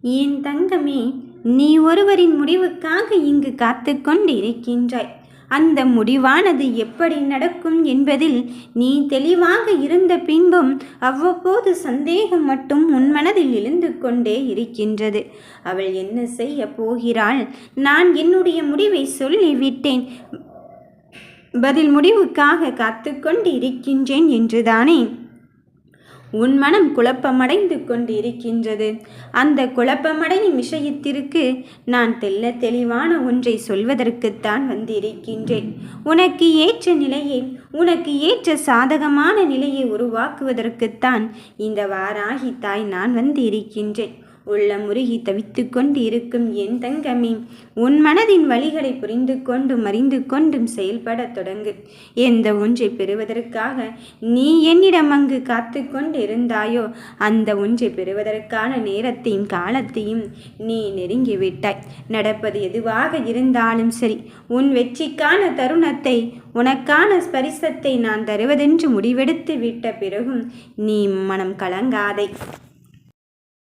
என் தங்கமே, நீ ஒருவரின் முடிவுக்காக இங்கு காத்து கொண்டு இருக்கின்றாய். அந்த முடிவானது எப்படி நடக்கும் என்பதில் நீ தெளிவாக இருந்த பின்பும் அவ்வப்போது சந்தேகம் மட்டும் உன் மனதில் எழுந்து கொண்டே இருக்கின்றது. அவள் என்ன செய்ய போகிறாள்? நான் என்னுடைய முடிவை சொல்லிவிட்டேன், பதில் முடிவுக்காக காத்து கொண்டு இருக்கின்றேன் என்றுதானே உன் மனம் குழப்பமடைந்து கொண்டு இருக்கின்றது. அந்த குழப்பமடையும் விஷயத்திற்கு நான் தெளிவான ஒன்றை சொல்வதற்குத்தான் வந்திருக்கின்றேன். உனக்கு ஏற்ற நிலையை, உனக்கு ஏற்ற சாதகமான நிலையை உருவாக்குவதற்குத்தான் இந்த வாராகி தாய் நான் வந்திருக்கின்றேன். உள்ள முருகி தவித்து கொண்டு இருக்கும் என் தங்கமே, உன் மனதின் வழிகளை புரிந்து கொண்டும் அறிந்து கொண்டும் செயல்பட தொடங்கு. எந்த ஒன்றை பெறுவதற்காக நீ என்னிடம் அங்கு காத்து கொண்டு இருந்தாயோ அந்த ஒன்றை பெறுவதற்கான நேரத்தையும் காலத்தையும் நீ நெருங்கிவிட்டாய். நடப்பது எதுவாக இருந்தாலும் சரி, உன் வெற்றிக்கான தருணத்தை, உனக்கான ஸ்பரிசத்தை நான் தருவதென்று முடிவெடுத்து விட்ட பிறகும் நீ மனம் கலங்காதே,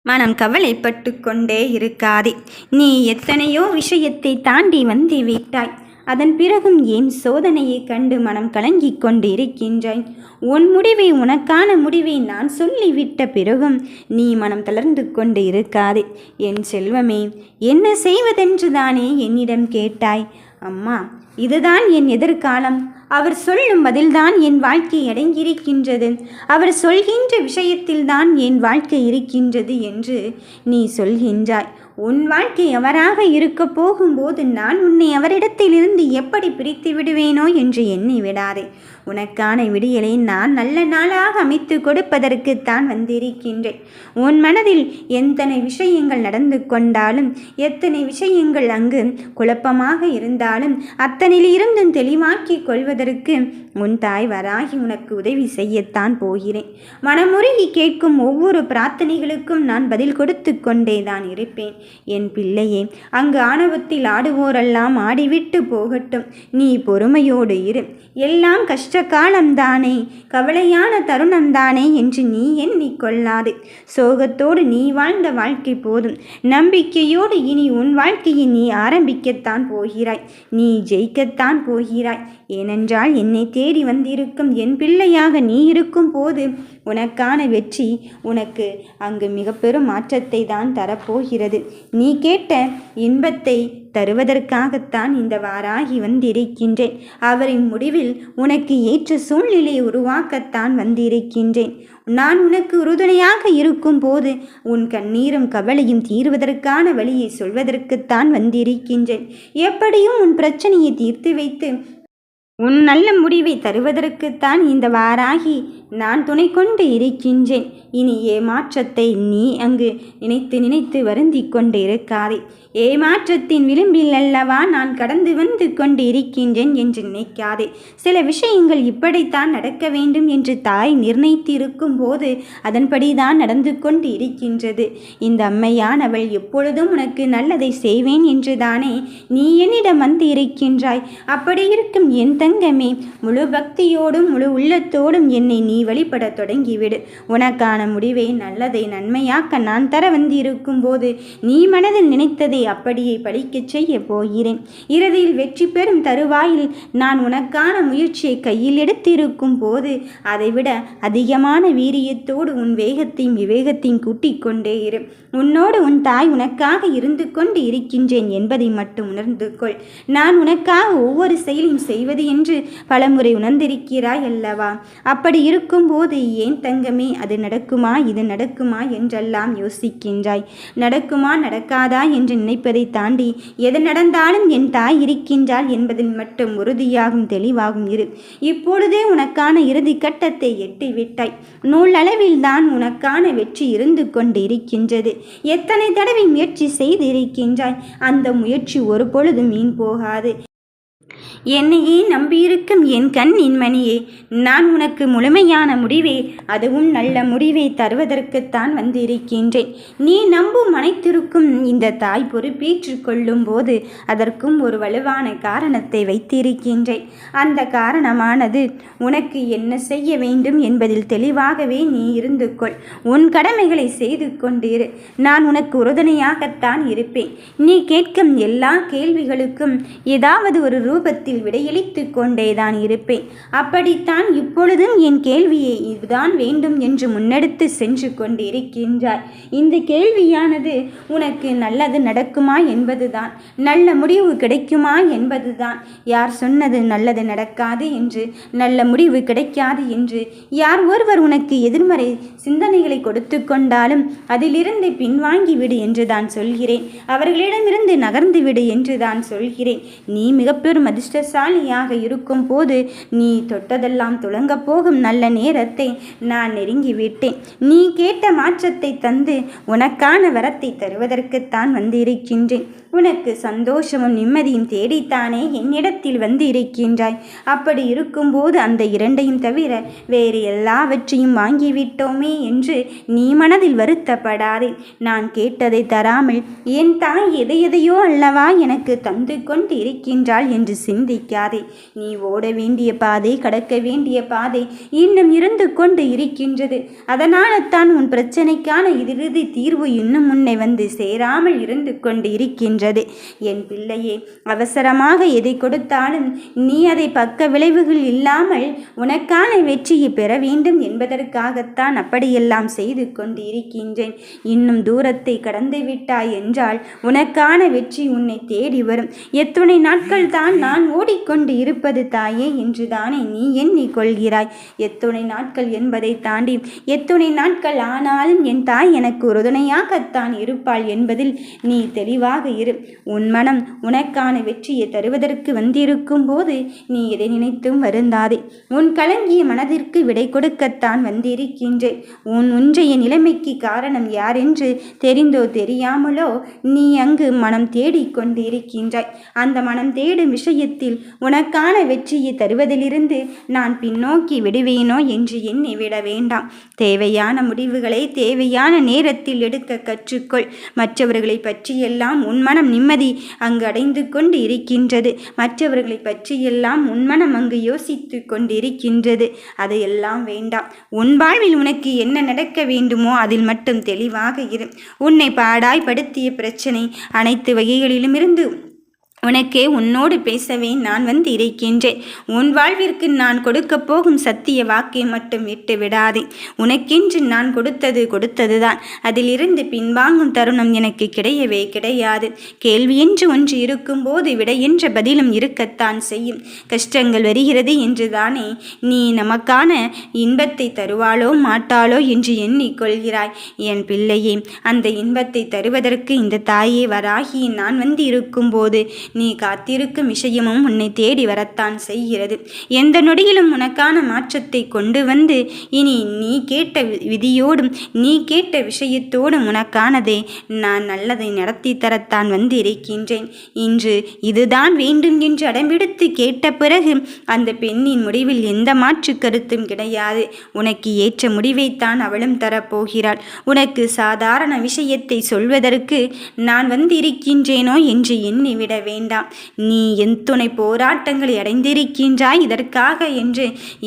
மனம் கவலைப்பட்டு கொண்டே இருக்காதே. நீ எத்தனையோ விஷயத்தை தாண்டி வந்து விட்டாய். அதன் பிறகும் ஏன் சோதனையை கண்டு மனம் கலங்கி கொண்டு இருக்கின்றாய்? உன் முடிவை, உனக்கான முடிவை நான் சொல்லிவிட்ட பிறகும் நீ மனம் தளர்ந்து கொண்டு இருக்காதே. என் செல்வமே, என்ன செய்வதென்று தானே என்னிடம் கேட்டாய். அம்மா, இதுதான் என் எதிர்காலம். அவர் சொல்லும் பதில்தான் என் வாழ்க்கை அடங்கியிருக்கின்றது. அவர் சொல்கின்ற விஷயத்தில்தான் என் வாழ்க்கை இருக்கின்றது என்று நீ சொல்கின்றாய். உன் வாழ்க்கை அவராக இருக்க போகும்போது நான் உன்னை அவரிடத்திலிருந்து எப்படி பிரித்து விடுவேனோ என்று எண்ணி விடாதே. உனக்கான விடியலை நான் நல்ல நாளாக அமைத்து கொடுப்பதற்குத்தான் வந்திருக்கின்றேன். உன் மனதில் எத்தனை விஷயங்கள் நடந்து கொண்டாலும், எத்தனை விஷயங்கள் அங்கு குழப்பமாக இருந்தாலும் அத்தனையிலிருந்தும் தெளிவாக்கி கொள்வதற்கு உன் தாய் வராகி உனக்கு உதவி செய்யத்தான் போகிறேன். மனமுருகி கேட்கும் ஒவ்வொரு பிரார்த்தனைகளுக்கும் நான் பதில் கொடுத்து கொண்டே தான் இருப்பேன். என் பிள்ளையே, அங்கு ஆணவத்தில் ஆடுவோரெல்லாம் ஆடிவிட்டு போகட்டும். நீ பொறுமையோடு இரு. எல்லாம் கஷ்ட காலம்தானே, கவலையான தருணம்தானே என்று நீ எண்ணிக்கொள்ளாது. சோகத்தோடு நீ வாழ்ந்த வாழ்க்கை போதும். நம்பிக்கையோடு இனி உன் வாழ்க்கையை நீ ஆரம்பிக்கத்தான் போகிறாய். நீ ஜெயிக்கத்தான் போகிறாய். ஏனென்றால் என்னை தேடி வந்திருக்கும் என் பிள்ளையாக நீ இருக்கும் போது உனக்கான வெற்றி உனக்கு அங்கு மிக பெரும் மாற்றத்தை தான் தரப்போகிறது. நீ கேட்ட இன்பத்தை தருவதற்காகத்தான் இந்த வாராகி வந்திருக்கின்றேன். அவரின் முடிவில் உனக்கு ஏற்ற சூழ்நிலையை உருவாக்கத்தான் வந்திருக்கின்றேன். நான் உனக்கு உறுதுணையாக இருக்கும் போது உன் கண்ணீரும் கவலையும் தீர்வதற்கான வழியை சொல்வதற்குத்தான் வந்திருக்கின்றேன். எப்படியும் உன் பிரச்சனையை தீர்த்து வைத்து உன் நல்ல முடிவை தருவதற்குத்தான் இந்த வாராகி நான் துணை கொண்டு இருக்கின்றேன். இனி ஏமாற்றத்தை நீ அங்கு நினைத்து நினைத்து வருந்தி கொண்டு இருக்காதே. ஏமாற்றத்தின் விளிம்பில் அல்லவா நான் கடந்து வந்து கொண்டு இருக்கின்றேன் என்று நினைக்காதே. சில விஷயங்கள் இப்படித்தான் நடக்க வேண்டும் என்று தாய் நிர்ணயித்து இருக்கும் போது அதன்படிதான் நடந்து கொண்டு இருக்கின்றது. இந்த அம்மையானவள் எப்பொழுதும் உனக்கு நல்லதை செய்வேன் என்று தானே நீ என்னிடம் வந்து இருக்கின்றாய். அப்படி இருக்கும் என் தங்கமே, முழு பக்தியோடும் முழு உள்ளத்தோடும் என்னை நீ வழிபட தொடங்கிவிடு. உனக்கான முடிவை, நல்லதை நன்மையாக்க நான் தர வந்திருக்கும் போது நீ மனதில் நினைத்ததை அப்படியே படிக்கச் செய்ய போகிறேன். இறுதியில் வெற்றி பெறும் தருவாயில் நான் உனக்கான முயற்சியை கையில் எடுத்திருக்கும் போது அதைவிட அதிகமான வீரியத்தோடு உன் வேகத்தையும் விவேகத்தையும் கூட்டிக் கொண்டே இரு. உன்னோடு உன் தாய் உனக்காக இருந்து கொண்டு இருக்கின்றேன் என்பதை மட்டும் உணர்ந்து கொள். நான் உனக்காக ஒவ்வொரு செயலையும் செய்வது என்று பலமுறை உணர்ந்திருக்கிறாய் அல்லவா? அப்படி இருக்கும்போது ஏன் தங்கமே அது நடக்குமா, இது நடக்குமா என்றெல்லாம் யோசிக்கின்றாய்? நடக்குமா நடக்காதா என்று நினைப்பதை தாண்டி எது நடந்தாலும் என் தாய் இருக்கின்றாள் என்பதில் மட்டும் உறுதியாகும் தெளிவாகும் இரு. இப்பொழுதே உனக்கான இறுதி கட்டத்தை எட்டிவிட்டாய். நூலளவில் தான் உனக்கான வெற்றி இருந்து கொண்டு இருக்கின்றது. எத்தனை தடவை முயற்சி செய்து இருக்கின்றாய். அந்த முயற்சி ஒரு பொழுதும் வீண் போகாது. என்னையே நம்பியிருக்கும் என் கண்ணின் மணியே, நான் உனக்கு முழுமையான முடிவே, அதுவும் நல்ல முடிவை தருவதற்குத்தான் வந்திருக்கின்றேன். நீ நம்பும் அனைத்திற்கும் இந்த தாய் பொறுப்பேற்றுக் கொள்ளும் போது அதற்கும் ஒரு வலுவான காரணத்தை வைத்திருக்கின்றேன். அந்த காரணமானது உனக்கு என்ன செய்ய வேண்டும் என்பதில் தெளிவாகவே நீ இருந்து கொள். உன் கடமைகளை செய்து கொண்டிரு. நான் உனக்கு உறுதுணையாகத்தான் இருப்பேன். நீ கேட்கும் எல்லா கேள்விகளுக்கும் ஏதாவது ஒரு ரூபத்தில் விடையளித்து கொண்டேதான் இருப்பேன். அப்படித்தான் இப்பொழுதும் என் கேள்வியை இதுதான் வேண்டும் என்று முன்னெடுத்து சென்று கொண்டிருக்கின்றாய். இந்த கேள்வியானது உனக்கு நல்லது நடக்குமா என்பதுதான், நல்ல முடிவு கிடைக்குமா என்பதுதான். யார் சொன்னது நல்லது நடக்காது என்று, நல்ல முடிவு கிடைக்காது என்று? யார் ஒருவர் உனக்கு எதிர்மறை சிந்தனைகளை கொடுத்து கொண்டாலும் அதிலிருந்து பின்வாங்கிவிடு என்று தான் சொல்கிறேன். அவர்களிடமிருந்து நகர்ந்து விடு என்று தான் சொல்கிறேன். நீ மிக பெரும் அதிர்ஷ்டசாலியாக இருக்கும் போது நீ தொட்டதெல்லாம் துலங்கப் போகும் நல்ல நேரத்தை நான் நெருங்கிவிட்டேன். நீ கேட்ட மாற்றத்தை தந்து உனக்கான வரத்தை தருவதற்குத்தான் வந்திருக்கின்றேன். உனக்கு சந்தோஷமும் நிம்மதியும் தேடித்தானே என்னிடத்தில் வந்து இருக்கின்றாய். அப்படி இருக்கும்போது அந்த இரண்டையும் தவிர வேறு எல்லாவற்றையும் வாங்கிவிட்டோமே என்று நீ மனதில் வருத்தப்படாதே. நான் கேட்டதை தராமல் என் தாய் எதையோ அல்லவா எனக்கு தந்து கொண்டு இருக்கின்றாள் என்று சிந்திக்காதே. நீ ஓட வேண்டிய பாதை, கடக்க வேண்டிய பாதை இன்னும் இருந்து கொண்டு இருக்கின்றது. அதனால தான் உன் பிரச்சனைக்கான இறுதி தீர்வு இன்னும் முன்னே வந்து சேராமல் இருந்து கொண்டு இருக்கின்றது. என் பிள்ளையே, அவசரமாக எதை கொடுத்தாலும் நீ அதை பக்க விளைவுகள் இல்லாமல் உனக்கான வெற்றியை பெற வேண்டும் என்பதற்காகத்தான் அப்படியெல்லாம் செய்து கொண்டு இருக்கின்றேன். இன்னும் தூரத்தை கடந்து விட்டாய் என்றால் உனக்கான வெற்றி உன்னை தேடி வரும். எத்துணை நாட்கள் தான் நான் ஓடிக்கொண்டு இருப்பது தாயே என்று தானே நீ எண்ணிக்கொள்கிறாய். எத்துணை நாட்கள் என்பதை தாண்டி எத்துணை நாட்கள் ஆனாலும் என் தாய் எனக்கு உறுதுணையாகத்தான் இருப்பாள் என்பதில் நீ தெளிவாக இரு. உன் மனம் உனக்கான வெற்றியை தருவதற்கு வந்திருக்கும் போது நீ எதை நினைத்தும் வருந்தாதே. உன் கலங்கிய மனதிற்கு விடை கொடுக்கத்தான் வந்திருக்கின்றேன். உன் ஒன்றைய நிலைமைக்கு காரணம் யார் என்று தெரிந்தோ தெரியாமலோ நீ அங்கு மனம் தேடிக்கொண்டு இருக்கின்றாய். அந்த மனம் தேடும் விஷயத்தில் உனக்கான வெற்றியை தருவதிலிருந்து நான் பின்னோக்கி விடுவேனோ என்று எண்ணி விட வேண்டாம். தேவையான முடிவுகளை தேவையான நேரத்தில் எடுக்க கற்றுக்கொள். மற்றவர்களை பற்றியெல்லாம் உன் மனம் நிம்மதி அங்கு அடைந்து கொண்டு இருக்கின்றது. மற்றவர்களை பற்றியெல்லாம் உன் மனம் அங்கு யோசித்து கொண்டிருக்கின்றது. அதையெல்லாம் வேண்டாம். உன் வாழ்வில் உனக்கு என்ன நடக்க வேண்டுமோ அதில் மட்டும் தெளிவாக இரு. உன்னை பாடாய்படுத்திய பிரச்சனை அனைத்து வகைகளிலுமிருந்து உனக்கே உன்னோடு பேசவே நான் வந்து இருக்கின்றேன். உன் வாழ்விற்கு நான் கொடுக்க போகும் சத்திய வாக்கை மட்டும் விட்டு விடாதே. உனக்கென்று நான் கொடுத்ததுதான். அதிலிருந்து பின்வாங்கும் தருணம் எனக்கு கிடையவே கிடையாது. கேள்வி என்று ஒன்று இருக்கும்போது விடை என்ற பதிலும் இருக்கத்தான் செய்யும். கஷ்டங்கள் வருகிறது என்று தானே நீ நமக்கான இன்பத்தை தருவாளோ மாட்டாளோ என்று எண்ணிக்கொள்கிறாய். என் பிள்ளையே, அந்த இன்பத்தை தருவதற்கு இந்த தாயே வராகி நான் வந்து இருக்கும்போது நீ காத்திருக்கும் விஷயமும் உன்னை தேடி வரத்தான் செய்கிறது. எந்த நொடியிலும் உனக்கான மாற்றத்தை கொண்டு வந்து இனி நீ கேட்ட விதியோடும் நீ கேட்ட விஷயத்தோடும் உனக்கானதை நான் நல்லதை நடத்தி தரத்தான் வந்து இருக்கின்றேன். இன்று இதுதான் வேண்டும் என்று அடம்பிடித்து கேட்ட பிறகு அந்த பெண்ணின் முடிவில் எந்த மாற்று கருத்தும் கிடையாது. உனக்கு ஏற்ற முடிவைத்தான் அவளும் தரப்போகிறாள். உனக்கு சாதாரண விஷயத்தை சொல்வதற்கு நான் வந்து இருக்கின்றேனோ என்று எண்ணிவிட வேண்டாம். நீ எத்துணை போராட்டங்களை அடைந்திருக்கின்றாய் இதற்காக என்று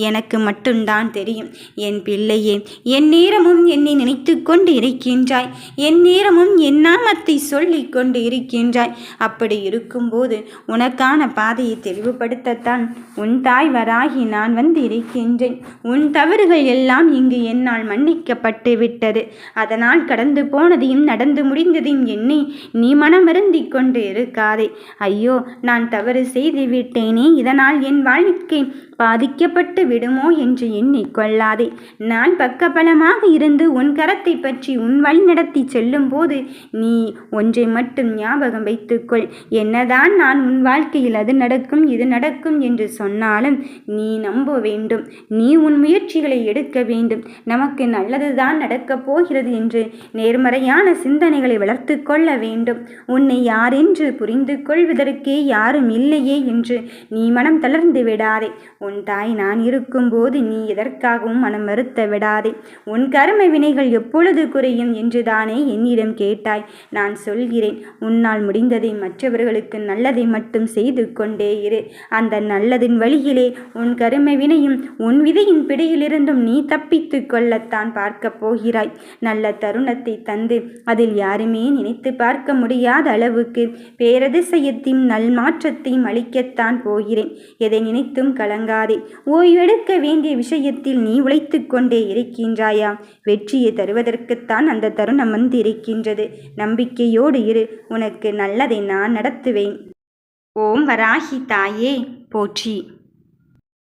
எனக்கு மட்டும்தான் தெரியும். என் பிள்ளையே, என் நேரமும் என்னை நினைத்து கொண்டு இருக்கின்றாய். என் நேரமும் என் நாமத்தை சொல்லி கொண்டு இருக்கின்றாய். அப்படி இருக்கும்போது உனக்கான பாதையை தெளிவுபடுத்தத்தான் உன் தாய் வராகி நான் வந்து இருக்கின்றேன். உன் தவறுகள் எல்லாம் இங்கு என்னால் மன்னிக்கப்பட்டு விட்டது. அதனால் கடந்து போனதையும் நடந்து முடிந்ததையும் எண்ணி நீ மனம் வருந்தி கொண்டு இருக்காதே. ஐயோ, நான் தவறு செய்து விட்டேனே, இதனால் என் வாழ்க்கை பாதிக்கப்பட்டு விடுமோ என்று எண்ணிக்கொள்ளாதே. நான் பக்கபலமாக இருந்து உன் கரத்தை பற்றி உன் வழி நடத்தி செல்லும் போது நீ ஒன்றை மட்டும் ஞாபகம் வைத்துக்கொள். என்னதான் நான் உன் வாழ்க்கையில் அது நடக்கும் இது நடக்கும் என்று சொன்னாலும் நீ நம்ப வேண்டும். நீ உன் முயற்சிகளை எடுக்க வேண்டும். நமக்கு நல்லதுதான் நடக்கப் போகிறது என்று நேர்மறையான சிந்தனைகளை வளர்த்து கொள்ள வேண்டும். உன்னை யாரென்று புரிந்து கொள்வதற்கே யாரும் இல்லையே என்று நீ மனம் தளர்ந்து விடாதே. உன் தாய் நான் இருக்கும்போது நீ எதற்காகவும் மனம் மறுத்த விடாதே. உன் கர்ம வினைகள் எப்பொழுது குறையும் என்று தானே என்னிடம் கேட்டாய். நான் சொல்கிறேன், உன்னால் முடிந்ததை மற்றவர்களுக்கு நல்லதை மட்டும் செய்து கொண்டே இரு. அந்த நல்லதின் வழியிலே உன் கர்ம வினையும் உன் விதையின் பிடியிலிருந்தும் நீ தப்பித்து கொள்ளத்தான் பார்க்க போகிறாய். நல்ல தருணத்தை தந்து அதில் யாருமே நினைத்து பார்க்க முடியாத அளவுக்கு பேரதிசயத்தின் நல்மாற்றத்தையும் அளிக்கத்தான் போகிறேன். எதை நினைத்தும் கலங்காதே. ஓய்வெடுக்க வேண்டிய விஷயத்தில் நீ உழைத்து கொண்டே இருக்கின்றாயா? வெற்றியை தருவதற்குத்தான் அந்த தருணம் வந்திருக்கின்றது. நம்பிக்கையோடு இரு. உனக்கு நல்லதை நான் நடத்துவேன். ஓம் வராகி தாயே போற்றி.